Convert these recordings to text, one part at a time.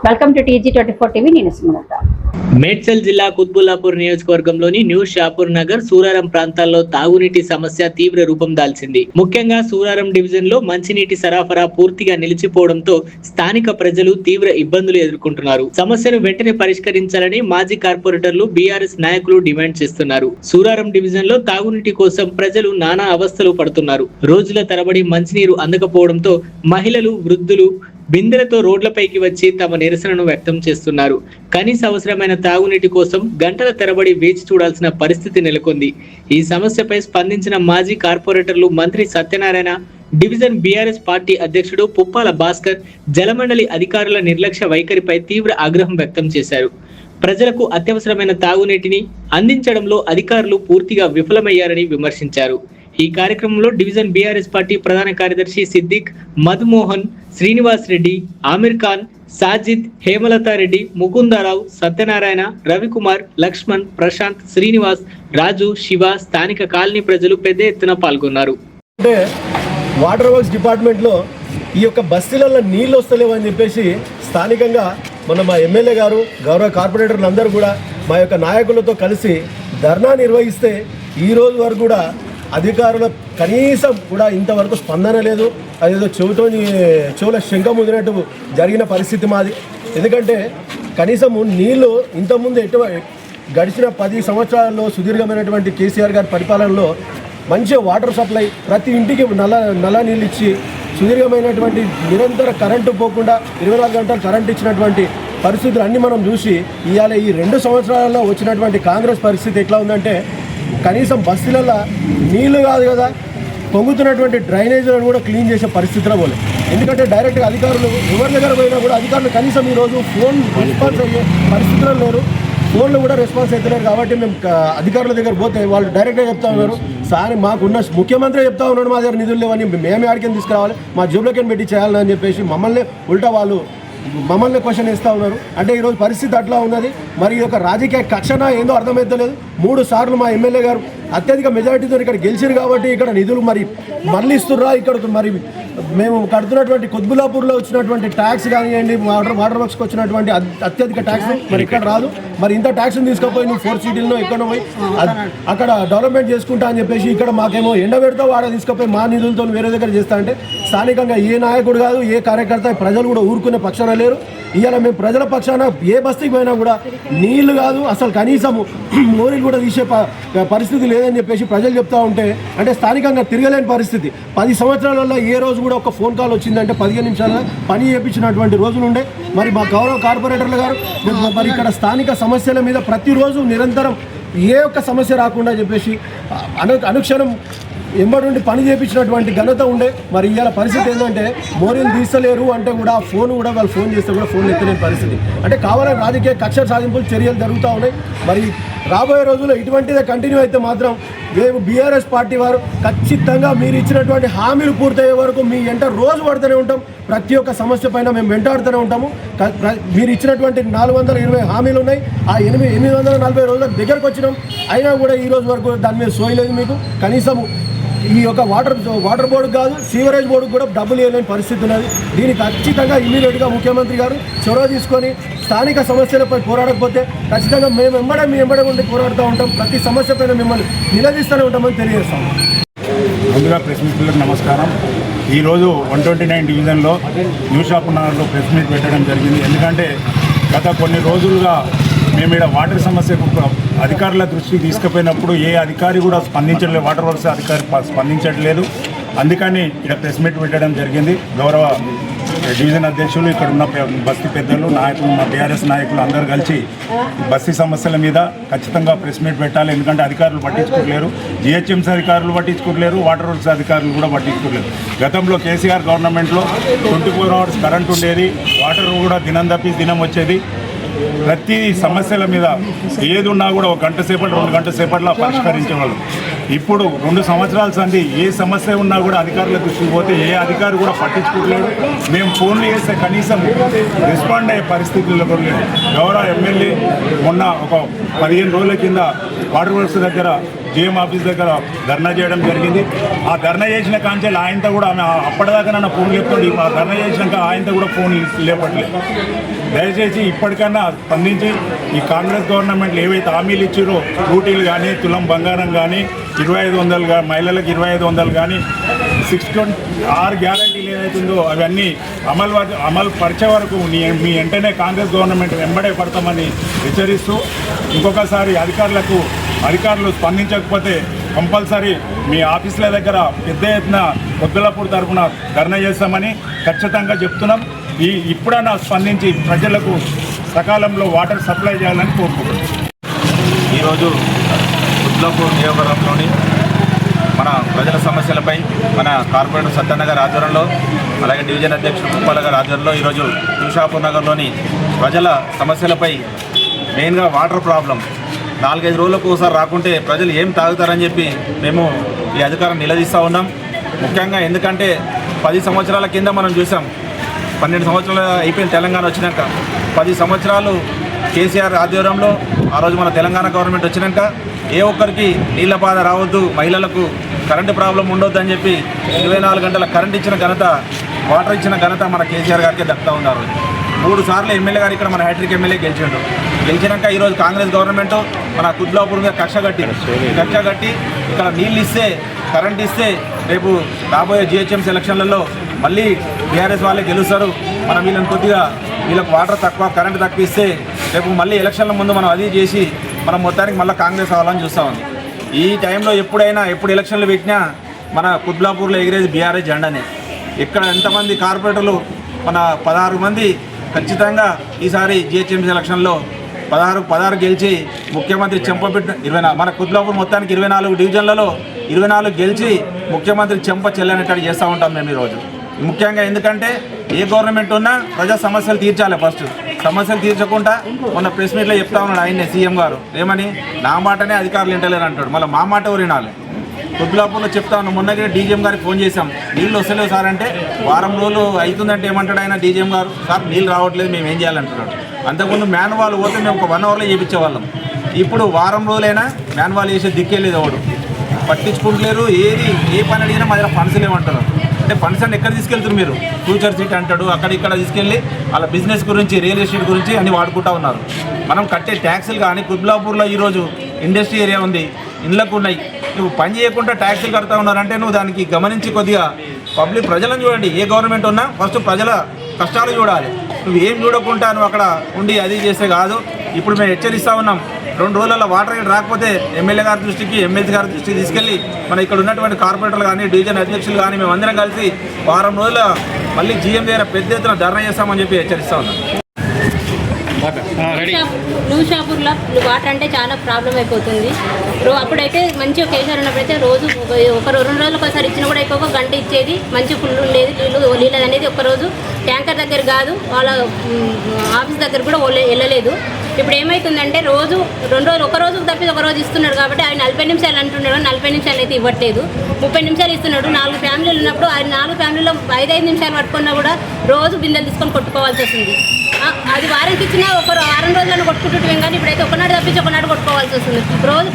Welcome to TG24 TV. నేను సుమలత. మేడ్చల్ జిల్లా కుత్బుల్లాపూర్ నియోజకవర్గంలోని న్యూ షాపూర్ నగర్, సూరారం ప్రాంతాల్లో తాగునీటి సమస్య తీవ్ర రూపం దాల్చింది. ముఖ్యంగా సూరారం డివిజన్ లో మంచినీటి సరఫరా పూర్తిగా నిలిచిపోవడంతో స్థానిక ప్రజలు తీవ్ర ఇబ్బందులు ఎదుర్కొంటున్నారు. సమస్యను వెంటనే పరిష్కరించాలని మాజీ కార్పొరేటర్లు, బీఆర్ఎస్ నాయకులు డిమాండ్ చేస్తున్నారు. సూరారం డివిజన్ లో తాగునీటి కోసం ప్రజలు నానా అవస్థలు పడుతున్నారు. రోజుల తరబడి మంచినీరు అందకపోవడంతో మహిళలు, వృద్ధులు బిందెలతో రోడ్లపైకి వచ్చి తమ నిరసనను వ్యక్తం చేస్తున్నారు. కనీస అవసరమైన తాగునీటి కోసం గంటల తరబడి వేచి చూడాల్సిన పరిస్థితి నెలకొంది. ఈ సమస్యపై స్పందించిన మాజీ కార్పొరేటర్లు, మంత్రి సత్యనారాయణ, డివిజన్ బీఆర్ఎస్ పార్టీ అధ్యక్షుడు పుప్పాల భాస్కర్ జలమండలి అధికారుల నిర్లక్ష్య వైఖరిపై తీవ్ర ఆగ్రహం వ్యక్తం చేశారు. ప్రజలకు అత్యవసరమైన తాగునీటిని అందించడంలో అధికారులు పూర్తిగా విఫలమయ్యారని విమర్శించారు. ఈ కార్యక్రమంలో డివిజన్ బీఆర్ఎస్ పార్టీ ప్రధాన కార్యదర్శి సిద్దిక్, మధుమోహన్, శ్రీనివాస్ రెడ్డి, ఆమిర్ ఖాన్, సాజిద్, హేమలత రెడ్డి, ముకుందారావు, సత్యనారాయణ, రవికుమార్, లక్ష్మణ్, ప్రశాంత్, శ్రీనివాస్, రాజు, శివ, స్థానిక కాలనీ ప్రజలు పెద్ద ఎత్తున పాల్గొన్నారు. అంటే వాటర్ వర్క్స్ డిపార్ట్మెంట్లో ఈ యొక్క బస్తీలలో నీళ్ళు వస్తలేవని చెప్పేసి స్థానికంగా మా ఎమ్మెల్యే గారు, గౌరవ కార్పొరేటర్లు అందరూ కూడా మా యొక్క నాయకులతో కలిసి ధర్నా నిర్వహిస్తే ఈ రోజు వరకు కూడా అధికారుల కనీసం కూడా ఇంతవరకు స్పందన లేదు. అదేదో చెవుల శంఖ ముదినట్టు జరిగిన పరిస్థితి మాది. ఎందుకంటే కనీసము నీళ్లు ఇంతకుముందు గడిచిన 10 సంవత్సరాల్లో సుదీర్ఘమైనటువంటి కేసీఆర్ గారి పరిపాలనలో మంచిగా వాటర్ సప్లై ప్రతి ఇంటికి నల్ల నీళ్ళు ఇచ్చి సుదీర్ఘమైనటువంటి నిరంతర కరెంటు పోకుండా 24 గంటలు కరెంటు ఇచ్చినటువంటి పరిస్థితులు అన్నీ మనం చూసి ఇవాళ ఈ 2 సంవత్సరాలలో వచ్చినటువంటి కాంగ్రెస్ పరిస్థితి ఎట్లా ఉందంటే కనీసం బస్తీలలో నీళ్లు కాదు కదా, పొంగుతున్నటువంటి డ్రైనేజీలను కూడా క్లీన్ చేసే పరిస్థితిలో పోలేదు. ఎందుకంటే డైరెక్ట్గా అధికారులు ఎవరి దగ్గర పోయినా కూడా అధికారులు కనీసం ఈరోజు ఫోన్ రెస్పాన్స్ అయ్యే పరిస్థితిలో లేరు. ఫోన్లు కూడా రెస్పాన్స్ అవుతున్నారు. కాబట్టి మేము అధికారుల దగ్గర పోతే వాళ్ళు డైరెక్ట్గా చెప్తా ఉన్నారు, సార్ మాకున్న ముఖ్యమంత్రి చెప్తా ఉన్నాడు మా దగ్గర నిధులు లేవని, మేమే ఆడికి తీసుకురావాలి, మా జేబులోకి పెట్టి చేయాలని చెప్పేసి మమ్మల్ని క్వశ్చన్ ఇస్తూ ఉన్నారు. అంటే ఈరోజు పరిస్థితి అట్లా ఉన్నది. మరి ఈ యొక్క రాజకీయ కక్షణ ఏందో అర్థమవుతలేదు. 3 సార్లు మా ఎమ్మెల్యే గారు అత్యధిక మెజారిటీతో ఇక్కడ గెలిచారు కాబట్టి ఇక్కడ నిధులు మళ్ళీ ఇస్తుర్రా, ఇక్కడ మరి మేము కడుతున్నటువంటి కుత్బుల్లాపూర్లో వచ్చినటువంటి ట్యాక్స్ కానివ్వండి, వాటర్ వర్క్స్కి వచ్చినటువంటి అత్యధిక ట్యాక్స్ మరి ఇక్కడ రాదు. మరి ఇంత ట్యాక్స్ని తీసుకుపోయి నువ్వు 4 సిటీల్లో ఎక్కడ పోయి అక్కడ డెవలప్మెంట్ చేసుకుంటా అని చెప్పేసి ఇక్కడ మాకేమో ఎండబెడతా వాడ తీసుకుపోయి మా నిధులతో వేరే దగ్గర చేస్తా అంటే స్థానికంగా ఏ నాయకుడు కాదు, ఏ కార్యకర్త, ప్రజలు కూడా ఊరుకునే పక్షాన లేరు. ఇవాళ మేము ప్రజల పక్షాన ఏ బస్తీకి పోయినా కూడా నీళ్లు కాదు, అసలు కనీసము మోరీలు కూడా తీసే పరిస్థితి లేదని చెప్పేసి ప్రజలు చెప్తా ఉంటే అంటే స్థానికంగా తిరగలేని పరిస్థితి. 10 సంవత్సరాలలో ఏ రోజు కూడా ఒక ఫోన్ కాల్ వచ్చిందంటే 15 నిమిషాల పని చేయించినటువంటి రోజులు ఉండే. మరి మా గౌరవ కార్పొరేటర్లు గారు మరి ఇక్కడ స్థానిక సమస్యల మీద ప్రతిరోజు నిరంతరం ఏ ఒక్క సమస్య రాకుండా చెప్పేసి అనుక్షణం ఎంబడి పని చేయించినటువంటి ఘనత ఉండే. మరి ఇవాళ పరిస్థితి ఏంటంటే మోరీలు తీస్తలేరు అంటే కూడా వాళ్ళు ఫోన్ చేస్తే కూడా ఫోన్ ఎత్తలేని పరిస్థితి. అంటే కావాలని రాజకీయ కక్ష సాధింపులు చర్యలు జరుగుతూ ఉన్నాయి. మరి రాబోయే రోజుల్లో ఇటువంటిదే కంటిన్యూ అయితే మాత్రం మేము బీఆర్ఎస్ పార్టీ వారు ఖచ్చితంగా మీరు ఇచ్చినటువంటి హామీలు పూర్తయ్యే వరకు మీ వెంట రోజు పడుతూనే ఉంటాం. ప్రతి ఒక్క సమస్య పైన మేము వెంటాడుతూనే ఉంటాము. మీరు ఇచ్చినటువంటి 420 హామీలు ఉన్నాయి. ఆ 840 రోజుల దగ్గరకు వచ్చినాం. అయినా కూడా ఈ రోజు వరకు దాని మీద సోయలేదు. మీకు కనీసం ఈ యొక్క వాటర్ బోర్డు కాదు, సీవరేజ్ బోర్డుకు కూడా డబ్బులు ఇవ్వలేని పరిస్థితి ఉన్నది. దీనికి ఖచ్చితంగా ఇమ్మీడియట్గా ముఖ్యమంత్రి గారు చొరవ తీసుకొని స్థానిక సమస్యలపై పోరాడకపోతే ఖచ్చితంగా మేము వెంబడే ఉండి పోరాడుతూ ఉంటాం. ప్రతి సమస్య పైన మిమ్మల్ని నిలదీస్తూనే ఉంటామని తెలియజేస్తాం. ముందుగా ప్రెస్ మిత్రులకు నమస్కారం. ఈరోజు 129 డివిజన్లో న్యూ షాపూర్ నగర్లో ప్రెస్ మీట్ పెట్టడం జరిగింది. ఎందుకంటే గత కొన్ని రోజులుగా మేము ఇక్కడ వాటర్ సమస్యకు అధికారుల దృష్టికి తీసుకుపోయినప్పుడు ఏ అధికారి కూడా స్పందించట్లేదు, వాటర్ వర్క్స్ అధికారి స్పందించట్లేదు. అందుకని ఇక్కడ ప్రెస్ మీట్ పెట్టడం జరిగింది. గౌరవ డివిజన్ అధ్యక్షులు, ఇక్కడ ఉన్న బస్తీ పెద్దలు, నాయకులు, మా బీఆర్ఎస్ నాయకులు అందరూ కలిసి బస్తీ సమస్యల మీద ఖచ్చితంగా ప్రెస్ మీట్ పెట్టాలి. ఎందుకంటే అధికారులు పట్టించుకోలేరు, జిహెచ్ఎంసీ అధికారులు పట్టించుకోలేరు, వాటర్ వర్క్స్ అధికారులు కూడా పట్టించుకోలేరు. గతంలో కేసీఆర్ గవర్నమెంట్లో 24 అవర్స్ కరెంట్ ఉండేది, వాటర్ కూడా దినం తప్పి దినం వచ్చేది. ప్రతి సమస్యల మీద ఏది ఉన్నా కూడా 1 గంట సేపటి 2 గంటల సేపట్లో పరిష్కరించేవాళ్ళు. ఇప్పుడు 2 సంవత్సరాల సంది ఏ సమస్య ఉన్నా కూడా అధికారుల దృష్టికి పోతే ఏ అధికారి కూడా పట్టించుకోవట్లేదు. మేము ఫోన్లు చేస్తే కనీసం రెస్పాండ్ అయ్యే పరిస్థితుల్లో కూడా లేదు. గౌరవ ఎమ్మెల్యే మొన్న ఒక 15 రోజుల కింద వాటర్ వర్క్స్ దగ్గర జీఎం ఆఫీస్ దగ్గర ధర్నా చేయడం జరిగింది. ఆ ధర్నా చేసిన కాంచెలు ఆయనతో కూడా ఆమె అప్పటిదాకా నన్ను ఫోన్ లేపుతుంది. ఆ ధర్నా చేసినాక ఆయనతో కూడా ఫోన్ లేపట్లేదు. దయచేసి ఇప్పటికన్నా స్పందించి ఈ కాంగ్రెస్ గవర్నమెంట్లు ఏవైతే హామీలు ఇచ్చారో డ్యూటీలు కానీ, తులం బంగారం కానీ, 2500 మహిళలకు 2500 కానీ, 6 గ్యారంటీలు ఏదైతుందో అవన్నీ అమలు పరిచే వరకు మీ వెంటనే కాంగ్రెస్ గవర్నమెంట్ వెంబడే పడతామని హెచ్చరిస్తూ, ఇంకొకసారి అధికారులు స్పందించకపోతే కంపల్సరీ మీ ఆఫీసుల దగ్గర పెద్ద ఎత్తున కొద్దులాపూర్ తరఫున ధర్నా చేస్తామని ఖచ్చితంగా చెప్తున్నాం. ఇప్పుడైనా స్పందించి ప్రజలకు సకాలంలో వాటర్ సప్లై చేయాలని కోరుకుంటున్నాం. ఈరోజు కొద్దులాపూర్ నియోజకవర్గంలోని మన ప్రజల సమస్యలపై మన కార్పొరేటర్ సత్యన్న గారి ఆధ్వర్యంలో, అలాగే డివిజన్ అధ్యక్షుడు కుప్పాల గారి ఆధ్వర్యంలో ఈరోజు న్యూషాపూర్ నగర్లోని ప్రజల సమస్యలపై మెయిన్గా వాటర్ ప్రాబ్లం 4-5 రోజులకు ఒకసారి రాకుంటే ప్రజలు ఏం తాగుతారని చెప్పి మేము ఈ అధికారం నిలదీస్తూ ఉన్నాం. ముఖ్యంగా ఎందుకంటే 10 సంవత్సరాల కింద మనం చూసాం, 12 సంవత్సరాలు అయిపోయిన తెలంగాణ వచ్చినాక 10 సంవత్సరాలు కేసీఆర్ ఆధ్వర్యంలో ఆ రోజు మన తెలంగాణ గవర్నమెంట్ వచ్చినాక ఏ ఒక్కరికి నీళ్ల బాధ రావద్దు, మహిళలకు కరెంటు ప్రాబ్లం ఉండొద్దు అని చెప్పి 24 గంటల కరెంట్ ఇచ్చిన ఘనత, వాటర్ ఇచ్చిన ఘనత మన కేసీఆర్ గారికి దక్కుతూ ఉన్నారు. 3 సార్లు ఎమ్మెల్యే గారు ఇక్కడ మన హ్యాట్రిక్ ఎమ్మెల్యే గెలిచినాక ఈరోజు కాంగ్రెస్ గవర్నమెంట్ మన కొద్దులాపూర్ మీద కక్ష కట్టి ఇక్కడ నీళ్ళు ఇస్తే, కరెంట్ ఇస్తే రేపు రాబోయే జిహెచ్ఎంసీ ఎలక్షన్లలో మళ్ళీ బీఆర్ఎస్ వాళ్ళే గెలుస్తారు. మనం వీళ్ళకు వాటర్ తక్కువ, కరెంట్ తక్కువ ఇస్తే రేపు మళ్ళీ ఎలక్షన్ల ముందు మనం అది చేసి మనం మొత్తానికి మళ్ళీ కాంగ్రెస్ అవ్వాలని చూస్తూ ఉంది. ఈ టైంలో ఎప్పుడు ఎలక్షన్లు పెట్టినా మన కొద్దులాపూర్లో ఎగిరేది బీఆర్ఎస్ జెండానే. ఇక్కడ ఎంతమంది కార్పొరేటర్లు, మన 16 మంది ఖచ్చితంగా ఈసారి జిహెచ్ఎంసీ ఎలక్షన్లో 16 గెలిచి ముఖ్యమంత్రి చెంపపెట్టిన 24 మన కొద్దులాపూర్ మొత్తానికి 24 డివిజన్లలో 24 గెలిచి ముఖ్యమంత్రి చెంప చెల్లనేటట్టు చేస్తూ ఉంటాం మేము ఈరోజు. ముఖ్యంగా ఎందుకంటే ఏ గవర్నమెంట్ ఉన్నా ప్రజా సమస్యలు తీర్చాలి. ఫస్ట్ సమస్యలు తీర్చకుండా మొన్న ప్రెస్ మీట్లో చెప్తా ఉన్నాడు ఆయన్నే సీఎం గారు, ఏమని నా మాటనే అధికారులు వింటలేరు అంటాడు. మళ్ళీ మా మాట ఎవరు వినాలి? కొద్దులాపూర్లో చెప్తా ఉన్నాం. మొన్నగే డీజీఎం గారికి ఫోన్ చేశాం, నీళ్ళు వస్తలేవు సార్ అంటే, వారం రోజులు అవుతుందంటే ఏమంటాడు ఆయన డీజీఎం గారు, సార్ నీళ్ళు రావట్లేదు, మేము ఏం చేయాలంటున్నాడు. అంతకుముందు మ్యాన్వాల్ పోతే మేము ఒక 1 అవర్లో చేయించేవాళ్ళం. ఇప్పుడు వారం రోజులైనా మ్యాన్వాల్ చేసే దిక్కే లేదు, ఎవడు పట్టించుకుంటలేరు. ఏ పని అడిగినా మా దగ్గర ఫండ్స్ లేవంటారు. అంటే ఫండ్స్ అంటే ఎక్కడ తీసుకెళ్తారు మీరు? ఫ్యూచర్ సిటీ అంటాడు, ఇక్కడ తీసుకెళ్ళి వాళ్ళ బిజినెస్ గురించి, రియల్ ఎస్టేట్ గురించి అన్ని వాడుకుంటూ ఉన్నారు. మనం కట్టే ట్యాక్సులు కానీ, కొద్దులాపూర్లో ఈరోజు ఇండస్ట్రీ ఏరియా ఉంది, ఇళ్ళకు ఉన్నాయి, నువ్వు పని చేయకుండా ట్యాక్సులు కడతా ఉన్నారంటే నువ్వు దానికి గమనించి కొద్దిగా ప్రజలను చూడండి. ఏ గవర్నమెంట్ ఉన్నా ఫస్ట్ ప్రజల కష్టాలు చూడాలి. నువ్వు ఏం చూడకుండా నువ్వు అక్కడ ఉండి అది చేస్తే కాదు. ఇప్పుడు మేము హెచ్చరిస్తూ ఉన్నాం, 2 రోజులలో వాటర్ రాకపోతే ఎమ్మెల్యే గారి దృష్టికి, ఎమ్మెల్సీ గారి దృష్టికి తీసుకెళ్ళి మన ఇక్కడ ఉన్నటువంటి కార్పొరేటర్లు కానీ, డివిజన్ అధ్యక్షులు కానీ మేమందరం కలిసి వారం రోజుల మళ్ళీ జీఎం దగ్గర పెద్ద ఎత్తున ధర్నా చేస్తామని చెప్పి హెచ్చరిస్తూ ఉన్నాం. న్యూషాపూర్లో వాటర్ అంటే చాలా ప్రాబ్లం అయిపోతుంది. అప్పుడైతే మంచిగా కేసీఆర్ ఉన్నప్పుడైతే రోజు 2 రోజులకు ఒకసారి ఇచ్చినా కూడా ఎక్కువ గంట ఇచ్చేది, మంచి ఫుల్ ఉండేది. నీళ్ళు అనేది ఒకరోజు ట్యాంకర్ దగ్గర కాదు, వాళ్ళ ఆఫీస్ దగ్గర కూడా వెళ్ళలేదు. ఇప్పుడు ఏమవుతుందంటే రోజు 2 రోజులు, ఒక రోజుకు తప్పి ఒక రోజు ఇస్తున్నాడు కాబట్టి ఆయన 40 నిమిషాలు అంటున్నాడు, 40 నిమిషాలు అయితే ఇవ్వట్లేదు, 30 నిమిషాలు ఇస్తున్నాడు. 4 ఫ్యామిలీలు ఉన్నప్పుడు ఆయన 4 ఫ్యామిలీలో 5-5 నిమిషాలు పట్టుకున్నా కూడా రోజు బిందెలు తీసుకొని కొట్టుకోవాల్సి వస్తుంది. అది వారానికి ఇచ్చినా ఒక వారం రోజులను కొట్టుకుంటుంటాం, కానీ ఇప్పుడైతే ఒకనాడు తప్పించి ఒకనాడు కొట్టుకోవాల్సి వస్తుంది. రోజు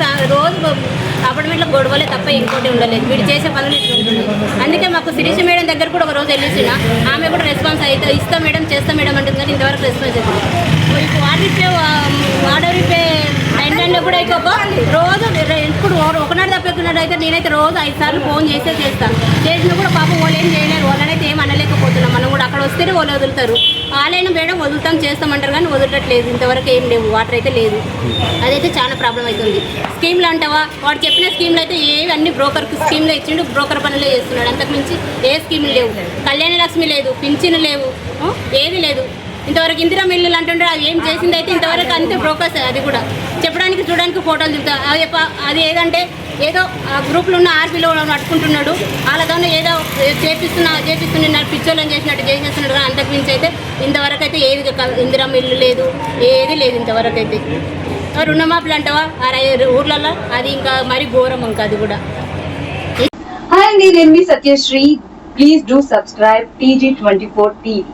అపార్ట్మెంట్లో గొడవలే తప్ప ఇంకోటి ఉండలేదు. వీడు చేసే పనులు ఇట్లుంటున్నాయి. అందుకే మాకు శిరీష మేడం దగ్గర కూడా ఒక రోజు వెళ్ళిన ఆమె కూడా రెస్పాన్స్ అయితే ఇస్తాం మేడం, చేస్తాం మేడం అంటుంది, కానీ ఇంతవరకు రెస్పాన్స్ అవుతుంది. వాటర్ రిపే టైంలో కూడా అయితే రోజు ఇప్పుడు ఒకనాడు తప్పకున్నాడు అయితే నేనైతే రోజు 5 సార్లు ఫోన్ చేస్తాను. చేసినా కూడా పాపం వాళ్ళు ఏం చేయలేరు, వాళ్ళనైతే ఏం అనలేకపోతున్నాం. మనం కూడా అక్కడ వస్తేనే వాళ్ళు వదులుతారు. వాళ్ళైనా మేడం వదులుతాం చేస్తామంటారు, కానీ వదలట్లేదు. ఇంతవరకు ఏం లేవు, వాటర్ అయితే లేదు. అదైతే చాలా ప్రాబ్లం అవుతుంది. స్కీమ్లు అంటావా, వాడు చెప్పిన స్కీమ్లు అయితే ఏవి అన్ని బ్రోకర్కి స్కీమ్లో ఇచ్చిండు, బ్రోకర్ పనులే చేస్తున్నాడు. అంతకుమించి ఏ స్కీములు లేవు. కళ్యాణ లక్ష్మి లేదు, పింఛను లేవు, ఏది లేదు. ఇంతవరకు ఇందిరా మిల్లులు అంటుండే అవి ఏం చేసింది అయితే ఇంతవరకు అంతే బ్రోకర్స్. అది కూడా చెప్పడానికి చూడడానికి ఫోటోలు దిగుతా. అది ఏదంటే ఏదో గ్రూప్లో ఉన్న ఆర్పీలో పట్టుకుంటున్నాడు, వాళ్ళతోనే ఏదో చేపిస్తున్నారు, పిచ్చోళ్ళని చేసినట్టు చేసేస్తున్నాడు. కానీ అంతకుమించి అయితే ఇంతవరకు అయితే ఏది ఇందిరా మిల్లు లేదు, ఏది లేదు ఇంతవరకు అయితే. రుణమాఫీలు అంటావా ఊర్లలో అది ఇంకా మరి ఘోరం ఇంకా అది కూడా. హాయ్ అండి, నేను మీ Satyasri. Please do subscribe TG24 TV.